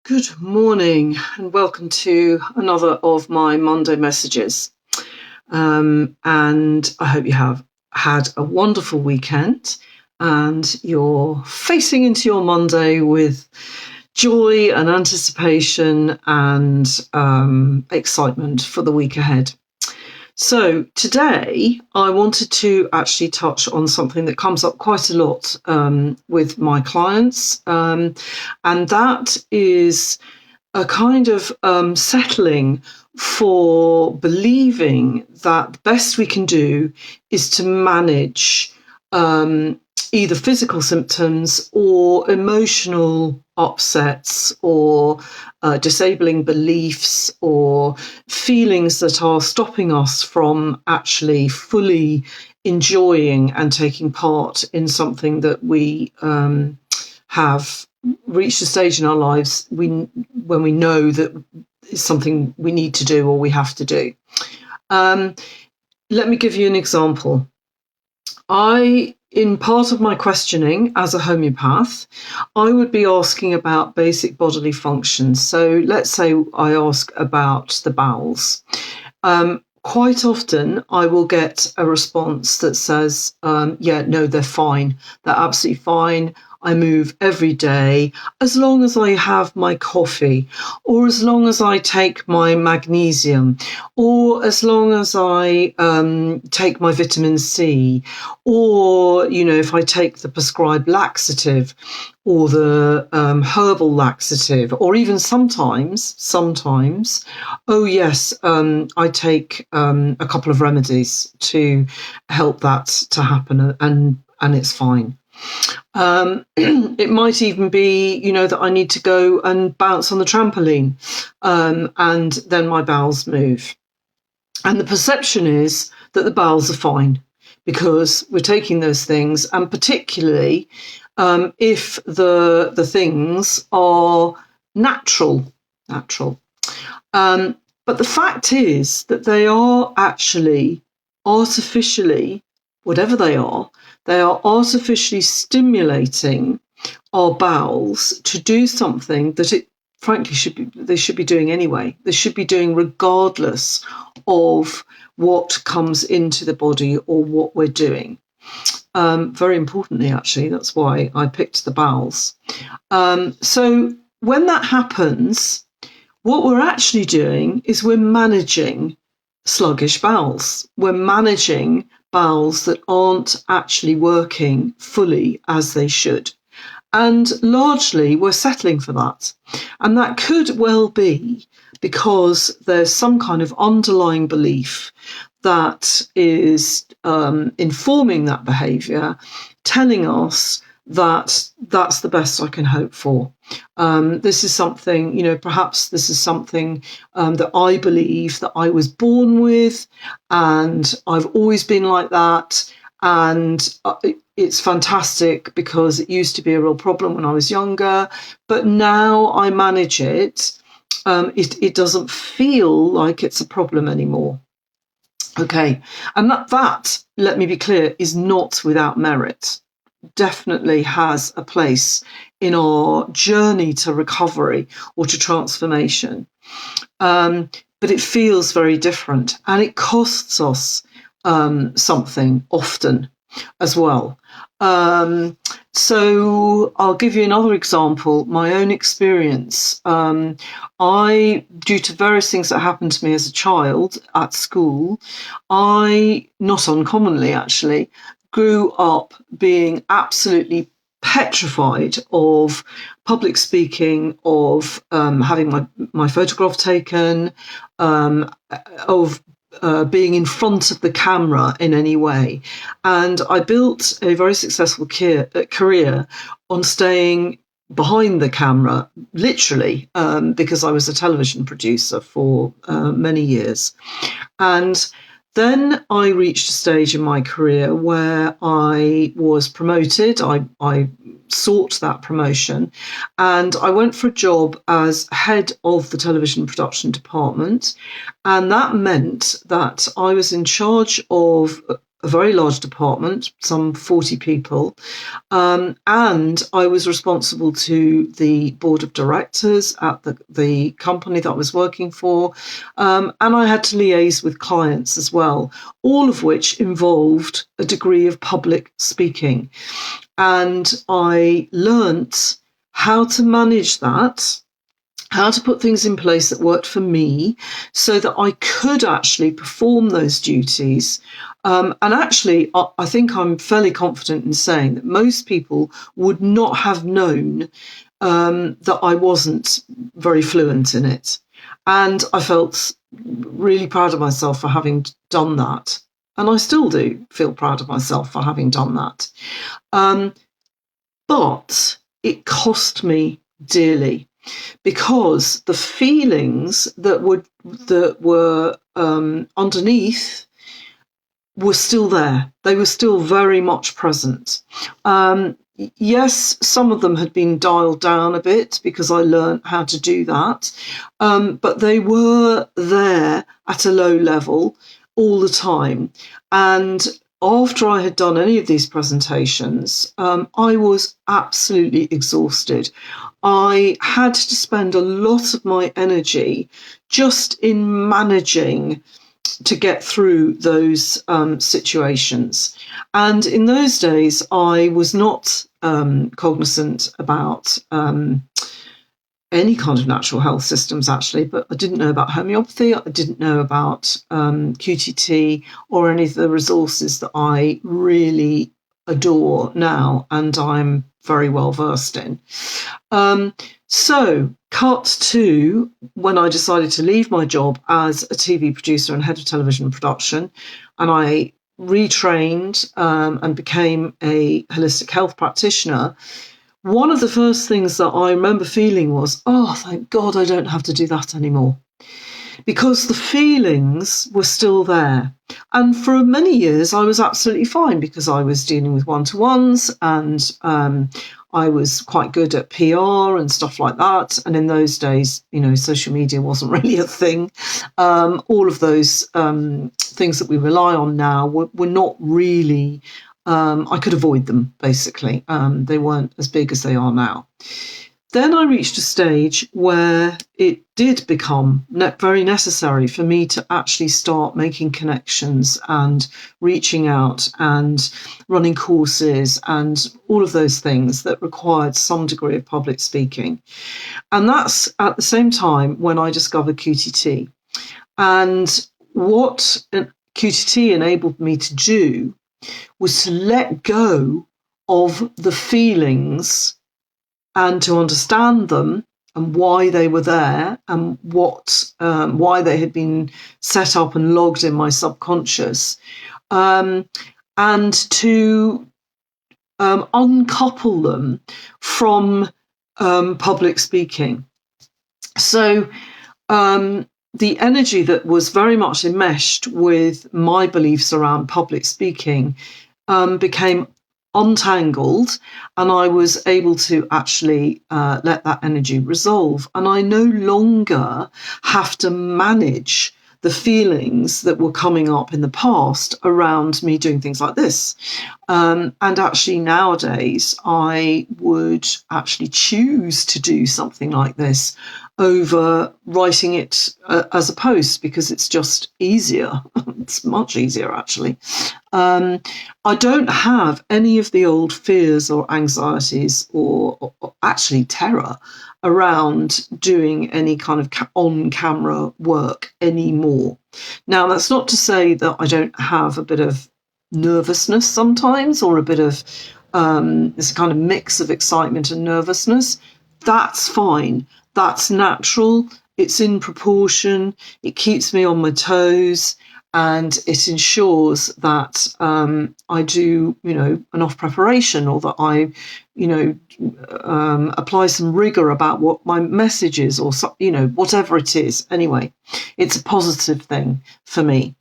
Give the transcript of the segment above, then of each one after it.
Good morning and welcome to another of my Monday messages. And I hope you have had a wonderful weekend and you're facing into your Monday with joy and anticipation and excitement for the week ahead. So today I wanted to actually touch on something that comes up quite a lot with my clients, and that is a kind of settling for believing that the best we can do is to manage either physical symptoms or emotional upsets or disabling beliefs or feelings that are stopping us from actually fully enjoying and taking part in something that we have reached a stage in our lives when we know that it's something we need to do or we have to do. Let me give you an example. In part of my questioning as a homeopath, I would be asking about basic bodily functions. So let's say I ask about the bowels. Quite often I will get a response that says, no, they're fine. They're absolutely fine. I move every day as long as I have my coffee, or as long as I take my magnesium, or as long as I take my vitamin C, or, if I take the prescribed laxative or the herbal laxative, or even sometimes, oh yes, I take a couple of remedies to help that to happen, and it's fine. It might even be, that I need to go and bounce on the trampoline, and then my bowels move. And the perception is that the bowels are fine because we're taking those things, and particularly if the things are natural. But the fact is that they are actually artificially, whatever they are artificially stimulating our bowels to do something that they should be doing anyway. They should be doing regardless of what comes into the body or what we're doing. Very importantly, actually, that's why I picked the bowels. So when that happens, what we're actually doing is we're managing sluggish bowels. We're managing bowels that aren't actually working fully as they should. And largely we're settling for that. And that could well be because there's some kind of underlying belief that is informing that behaviour, telling us that that's the best I can hope for. This is something, perhaps this is something that I believe that I was born with, and I've always been like that. And it's fantastic because it used to be a real problem when I was younger, but now I manage it. It doesn't feel like it's a problem anymore. Okay, and that, let me be clear, is not without merit. Definitely has a place in our journey to recovery or to transformation. But it feels very different, and it costs us something often as well. So I'll give you another example, my own experience. Due to various things that happened to me as a child at school, I, not uncommonly actually, grew up being absolutely petrified of public speaking, of having my photograph taken, of being in front of the camera in any way. And I built a very successful career on staying behind the camera, literally, because I was a television producer for many years. And then I reached a stage in my career where I was promoted. I sought that promotion, and I went for a job as head of the television production department. And that meant that I was in charge of a very large department, some 40 people, and I was responsible to the board of directors at the company that I was working for, and I had to liaise with clients as well, all of which involved a degree of public speaking. And I learnt how to manage that, how to put things in place that worked for me so that I could actually perform those duties. And actually, I think I'm fairly confident in saying that most people would not have known that I wasn't very fluent in it. And I felt really proud of myself for having done that. And I still do feel proud of myself for having done that. But it cost me dearly, because the feelings that were underneath were still there. They were still very much present. Yes, some of them had been dialed down a bit because I learned how to do that, but they were there at a low level all the time. And after I had done any of these presentations, I was absolutely exhausted. I had to spend a lot of my energy just in managing to get through those situations. And in those days, I was not cognizant about any kind of natural health systems, actually, but I didn't know about homeopathy. I didn't know about QTT or any of the resources that I really adore now and I'm very well versed in. So cut to when I decided to leave my job as a TV producer and head of television production, and I retrained and became a holistic health practitioner. One of the first things that I remember feeling was, oh, thank God I don't have to do that anymore. Because the feelings were still there. And for many years, I was absolutely fine because I was dealing with one-to-ones and I was quite good at PR and stuff like that. And in those days, social media wasn't really a thing. All of those things that we rely on now were not really... I could avoid them, basically. They weren't as big as they are now. Then I reached a stage where it did become very necessary for me to actually start making connections and reaching out and running courses and all of those things that required some degree of public speaking. And that's at the same time when I discovered QTT. And what QTT enabled me to do was to let go of the feelings and to understand them and why they were there and why they had been set up and logged in my subconscious, and to uncouple them from public speaking. So the energy that was very much enmeshed with my beliefs around public speaking became untangled, and I was able to actually let that energy resolve. And I no longer have to manage the feelings that were coming up in the past around me doing things like this. And actually nowadays, I would actually choose to do something like this over writing it as a post because it's just easier. It's much easier, actually. I don't have any of the old fears or anxieties or actually terror around doing any kind of on-camera work anymore. Now, that's not to say that I don't have a bit of nervousness sometimes, or a bit of this kind of mix of excitement and nervousness. That's fine. That's natural. It's in proportion. It keeps me on my toes. And it ensures that I do, enough preparation, or that I, apply some rigor about what my message is, or, whatever it is. Anyway, it's a positive thing for me.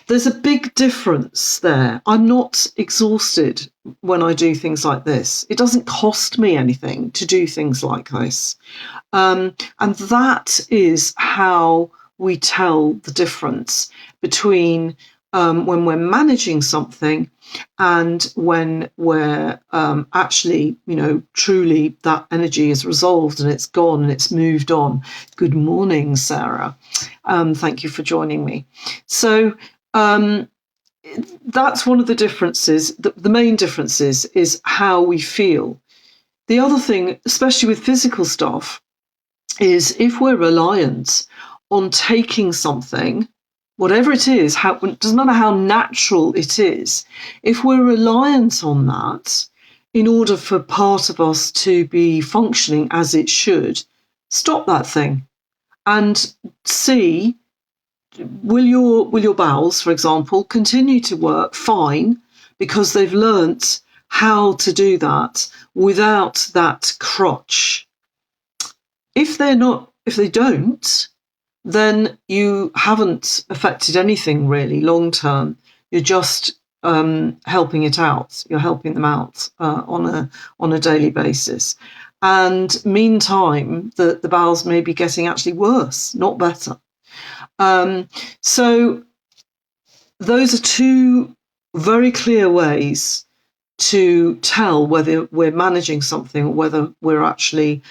There's a big difference there. I'm not exhausted when I do things like this. It doesn't cost me anything to do things like this. And that is how we tell the difference between when we're managing something, and when we're actually, truly that energy is resolved and it's gone and it's moved on. Good morning, Sarah. Thank you for joining me. So that's one of the differences. The main differences is how we feel. The other thing, especially with physical stuff, is if we're reliant on taking something, whatever it is, it doesn't matter how natural it is, if we're reliant on that in order for part of us to be functioning as it should, stop that thing and see, will your bowels, for example, continue to work fine because they've learnt how to do that without that crutch? If they don't, then you haven't affected anything really long term. You're just helping it out. You're helping them out on a daily basis. And meantime, the bowels may be getting actually worse, not better. So those are two very clear ways to tell whether we're managing something or whether we're actually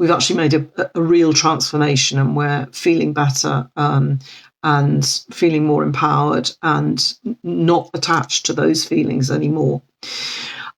we've actually made a real transformation and we're feeling better and feeling more empowered and not attached to those feelings anymore.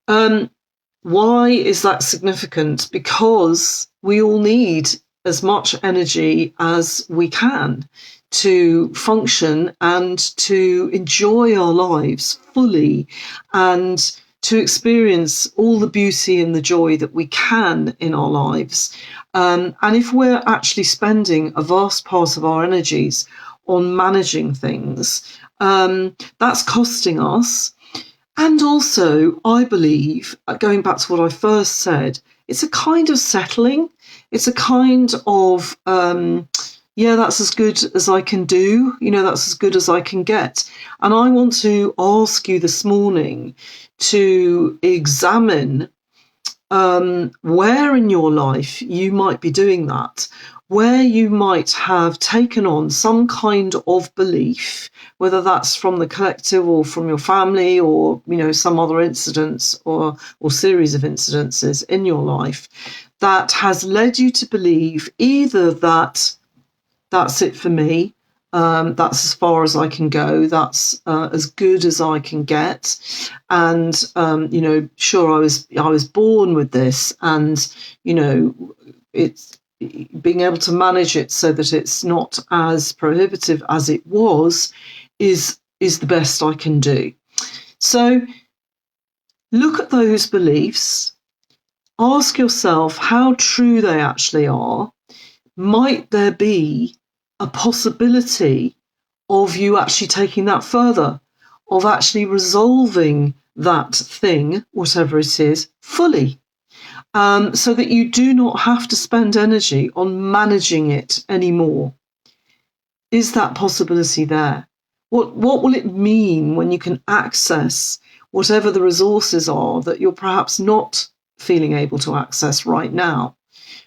Why is that significant? Because we all need as much energy as we can to function and to enjoy our lives fully and to experience all the beauty and the joy that we can in our lives. And if we're actually spending a vast part of our energies on managing things, that's costing us. And also, I believe, going back to what I first said, it's a kind of settling. It's a kind of, that's as good as I can do. That's as good as I can get. And I want to ask you this morning to examine where in your life you might be doing that, where you might have taken on some kind of belief, whether that's from the collective or from your family or, some other incidents or series of incidences in your life that has led you to believe either that that's it for me, that's as far as I can go, that's as good as I can get, and sure, I was born with this, and it's being able to manage it so that it's not as prohibitive as it was is the best I can do. So look at those beliefs, ask yourself how true they actually are. Might there be a possibility of you actually taking that further, of actually resolving that thing, whatever it is, fully, so that you do not have to spend energy on managing it anymore? Is that possibility there? What will it mean when you can access whatever the resources are that you're perhaps not feeling able to access right now?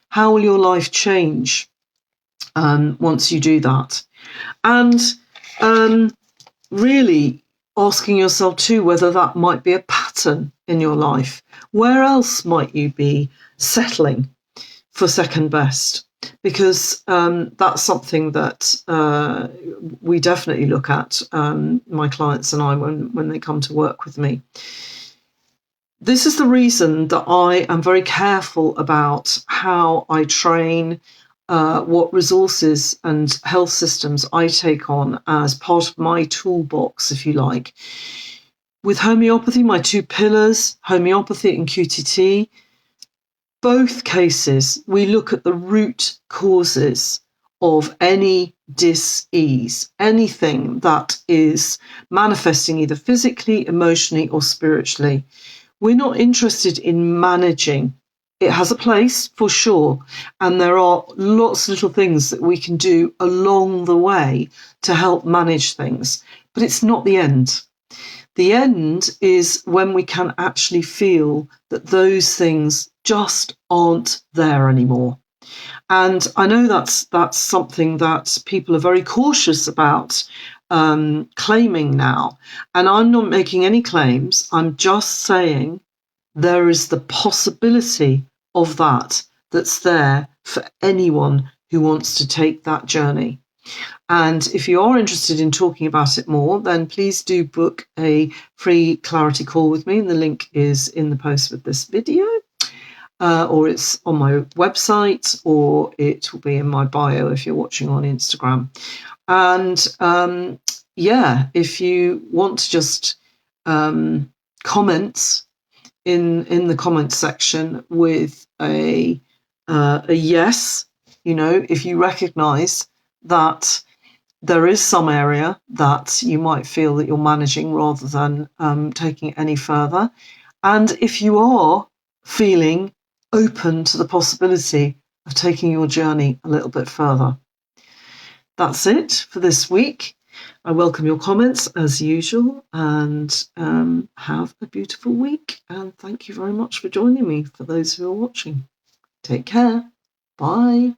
How will your life change once you do that? And really asking yourself too whether that might be a pattern in your life. Where else might you be settling for second best? Because that's something that we definitely look at, my clients and I, when they come to work with me. This is the reason that I am very careful about how I train, what resources and health systems I take on as part of my toolbox, if you like. With homeopathy, my two pillars, homeopathy and QTT, both cases, we look at the root causes of any dis-ease, anything that is manifesting either physically, emotionally, or spiritually. We're not interested in managing. It has a place for sure, and there are lots of little things that we can do along the way to help manage things, but it's not the end. The end is when we can actually feel that those things just aren't there anymore. And I know that's something that people are very cautious about claiming now. And I'm not making any claims. I'm just saying there is the possibility of that's there for anyone who wants to take that journey. And if you are interested in talking about it more, then please do book a free clarity call with me. And the link is in the post with this video, or it's on my website, or it will be in my bio if you're watching on Instagram. And if you want to just comment in the comments section with a yes, if you recognize that there is some area that you might feel that you're managing rather than taking it any further. And if you are feeling open to the possibility of taking your journey a little bit further. That's it for this week. I welcome your comments as usual, and have a beautiful week. And thank you very much for joining me, for those who are watching. Take care. Bye.